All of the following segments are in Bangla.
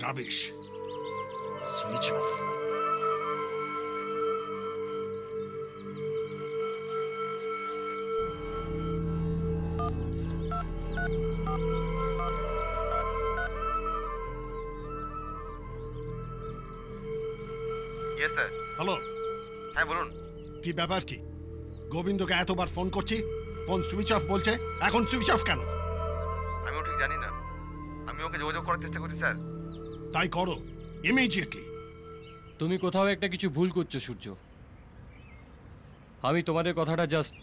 রাবিশ। Switch off. হ্যালো। হ্যাঁ বলুন। কি ব্যাপার কি? গোবিন্দকে এতবার ফোন করছি, ফোন সুইচ অফ বলছে। এখন সুইচ অফ কেন? আমিও ঠিক জানি না। আমি ওকে যোগাযোগ করার চেষ্টা করছি স্যার। তাই করো ইমিডিয়েটলি। তুমি কোথাও একটা কিছু ভুল করছো সূর্য। আমি তোমাদের কথাটা জাস্ট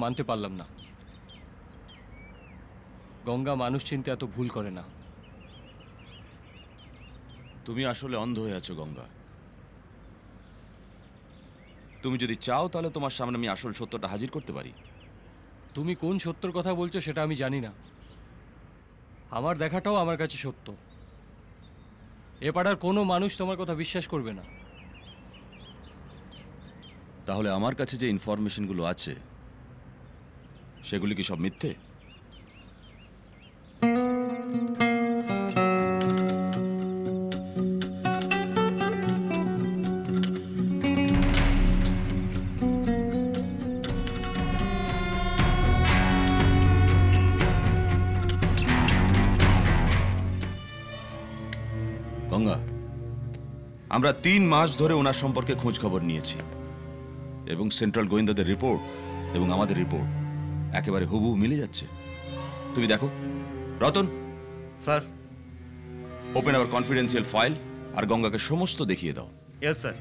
মানতে পারলাম না। গঙ্গা মানুষ চিনতে এত ভুল করে না। তুমি আসলে অন্ধ হয়ে আছো গঙ্গা। তুমি যদি চাও তাহলে তোমার সামনে আমি আসল সত্যটা হাজির করতে পারি। তুমি কোন সত্যর কথা বলছো সেটা আমি জানি না। আমার দেখাটাও আমার কাছে সত্য। এ পাড়ার কোনো মানুষ তোমার কথা বিশ্বাস করবে না। তাহলে আমার কাছে যে ইনফরমেশনগুলো আছে সেগুলি কি সব মিথ্যে? গঙ্গা, আমরা 3 মাস ধরে ওনার সম্পর্কে খোঁজ খবর নিয়েছি এবং সেন্ট্রাল গোয়েন্দাদের রিপোর্ট এবং আমাদের রিপোর্ট একেবারে হুবহু মিলে যাচ্ছে। তুমি দেখো। Ratan sir, open our confidential file আর গঙ্গাকে সমস্ত দেখিয়ে দাও। Yes sir.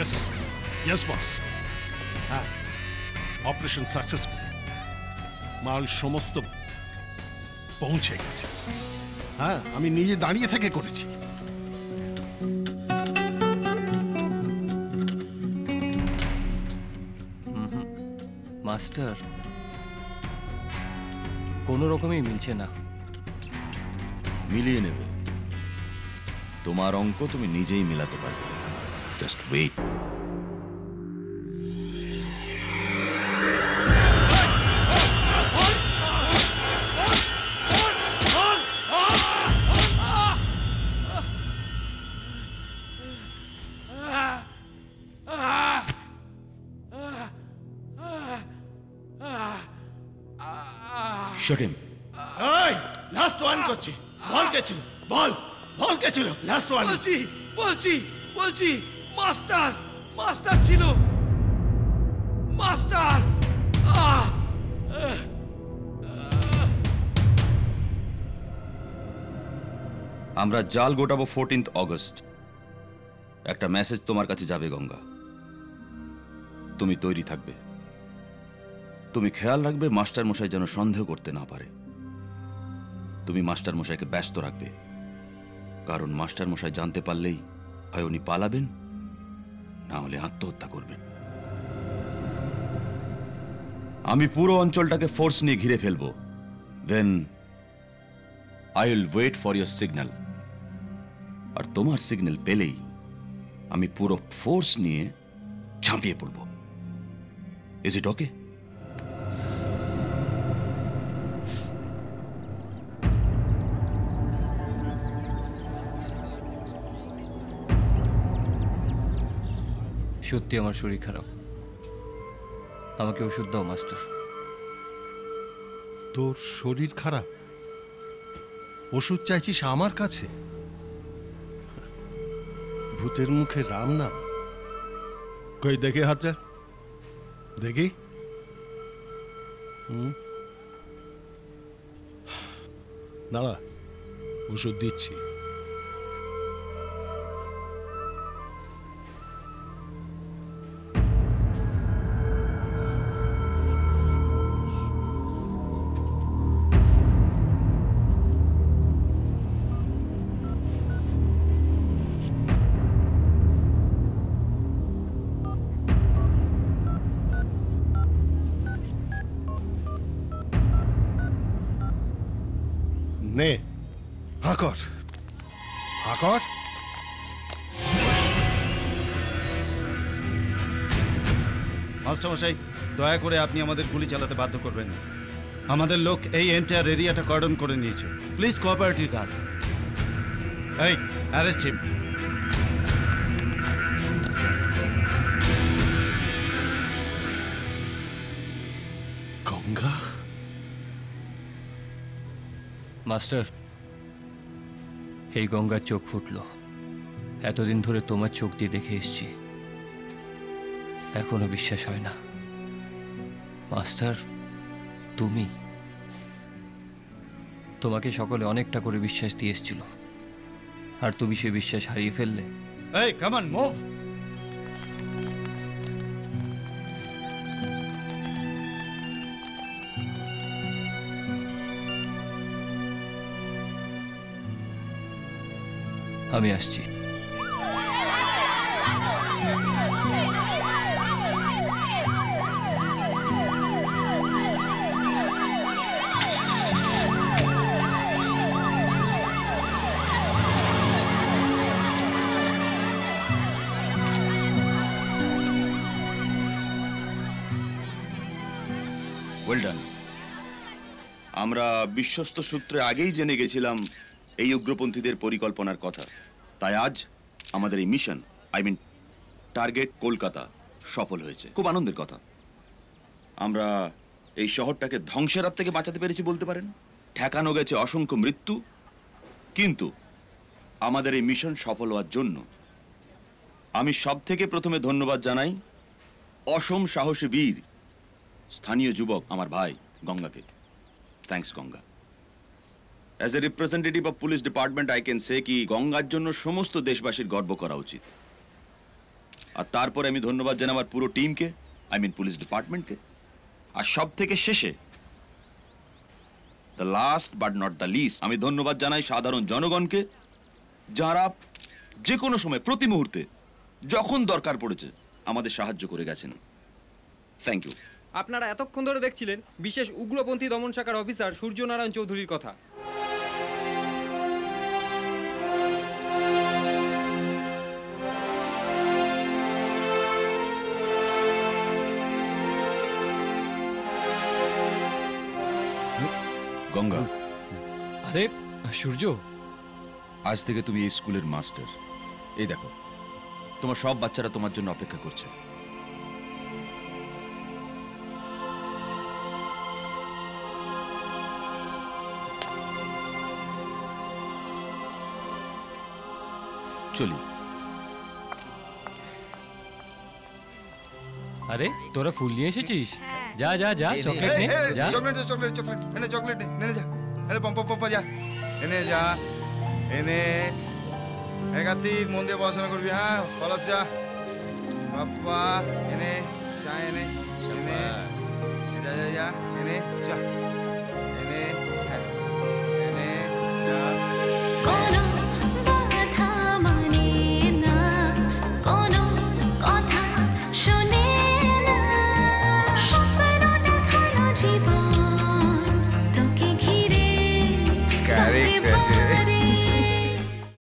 Yes, yes boss. হ্যাঁ, অপারেশন সাকসেসফুল। মাল সমস্ত পৌঁছে গেছে। হ্যাঁ, আমি নিজে দাঁড়িয়ে থেকে করেছি। মাস্টার, কোনো রকমেই মিলছে না। মিলিয়ে নেবে। তোমার অঙ্ক তুমি নিজেই মেলাতে পারবে। Just wait. Shut him. এই, লাস্ট ওয়ান করছি। বল কে ছিল? বল, বল কে ছিল? Last one. বলছি মাস্টার ছিল। মাস্টার। আমরা জাল গোটাবো 14 অগস্ট। একটা মেসেজ তোমার কাছে যাবে গঙ্গা। তুমি তৈরি থাকবে। তুমি খেয়াল রাখবে মাস্টার মশাই যেন সন্দেহ করতে না পারে। তুমি মাস্টার মশাইকে ব্যস্ত রাখবে, কারণ মাস্টার মশাই জানতে পারলেই হয় উনি পালাবেন, না হলে আত্মহত্যা করবেন। আমি পুরো অঞ্চলটাকে ফোর্স নিয়ে ঘিরে ফেলবো। Then I will wait for your signal. আর তোমার সিগন্যাল পেলেই আমি পুরো ফোর্স নিয়ে ঝাঁপিয়ে পড়ব। Is it okay? সত্যি আমার শরীর খারাপ। আমাকে ওষুধ দাও মাস্টার। তোর শরীর খারাপ? ওষুধ চাইছিস আমার কাছে? ভূতের মুখে রাম নাম। কই দেখে হাতটা দেখি। দাঁড়া, ওষুধ দিচ্ছি। হাকর হাকর মাস্টারমশাই, দয়া করে আপনি আমাদের গুলি চালাতে বাধ্য করবেন না। আমাদের লোক এই এন্টায়ার এরিয়াটা কর্ডন করে নিয়েছে। Please cooperate with us. এই, অ্যারেস্ট হিম। গঙ্গা মাস্টার, এই গঙ্গার চোখ ফুটল। এতদিন ধরে তোমার চোখ দিয়ে দেখে এসেছি, এখনো বিশ্বাস হয় না। মাস্টার, তোমাকে সকলে অনেকটা করে বিশ্বাস দিয়ে এসেছিল, আর তুমি সে বিশ্বাস হারিয়ে ফেললে। এই, কাম অন, মুভ। আমি আসছি। Well done. আমরা বিশ্বস্ত সূত্রে আগেই জেনে গেছিলাম এই উগ্রপন্থীদের পরিকল্পনার কথা। তাই আজ আমাদের এই মিশন, টার্গেট কলকাতা, সফল হয়েছে। খুব আনন্দের কথা। আমরা এই শহরটাকে ধ্বংসের হাত থেকে বাঁচাতে পেরেছি বলতে পারেন। ঠেকানো গেছে অসংখ্য মৃত্যু, কিন্তু আমাদের এই মিশন সফল হওয়ার জন্য আমি সব থেকে প্রথমে ধন্যবাদ জানাই অসম সাহসী বীর স্থানীয় যুবক আমার ভাই গঙ্গাকে। Thanks Ganga. As a representative of police department I can say কি গঙ্গার জন্য সমস্ত দেশবাসীর গর্ব করা উচিত। আর তারপরে আমি ধন্যবাদ জানাই আমার পুরো টিমকে, পুলিশ ডিপার্টমেন্টকে। আর সব থেকে শেষে, the last but not the least, আমি ধন্যবাদ জানাই সাধারণ জনগণকে, যারা যে কোনো সময় প্রতি মুহূর্তে যখন দরকার পড়েছে আমাদের সাহায্য করে গেছেন। Thank you. আপনারা এতক্ষণ ধরে দেখছিলেন বিশেষ উগ্রপন্থী দমন শাখার অফিসার সূর্যনারায়ণ চৌধুরীর কথা। গঙ্গা, আরে সূর্য, আজ থেকে তুমি এই স্কুলের মাস্টার। এই দেখো, তোমার সব বাচ্চারা তোমার জন্য অপেক্ষা করছে। চলি। আরে তোরা ফুল নিয়ে এসেছিস? যা যা যা, চকলেট নে, যা। চকলেট চকলেট চকলেট এনে, চকলেট নে যা, এনে পম্পা যা, এনে যা, এনে। কার্তিক, মন দিয়ে পড়াশোনা করবি, হ্যাঁ? পলাশ যা বাপ্পা, এনে চা, এনে এনে যা যা যা, এনে চা, এনে এনে যা।